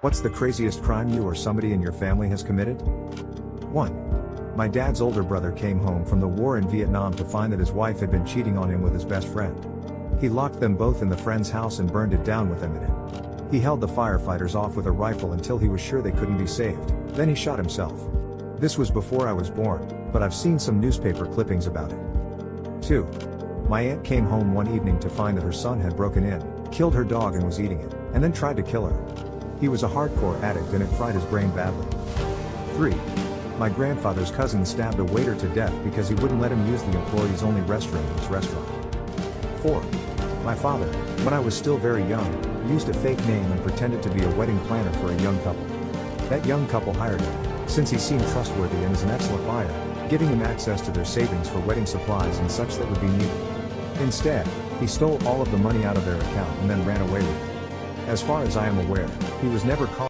What's the craziest crime you or somebody in your family has committed? 1. My dad's older brother came home from the war in Vietnam to find that his wife had been cheating on him with his best friend. He locked them both in the friend's house and burned it down with them in it. He held the firefighters off with a rifle until he was sure they couldn't be saved, then he shot himself. This was before I was born, but I've seen some newspaper clippings about it. 2. My aunt came home one evening to find that her son had broken in, killed her dog and was eating it, and then tried to kill her. He was a hardcore addict and it fried his brain badly. 3. My grandfather's cousin stabbed a waiter to death because he wouldn't let him use the employees only restroom in his restaurant. 4. My father, when I was still very young, used a fake name and pretended to be a wedding planner for a young couple. That young couple hired him, since he seemed trustworthy and is an excellent buyer, giving him access to their savings for wedding supplies and such that would be needed. Instead, he stole all of the money out of their account and then ran away with it. As far as I am aware, he was never caught.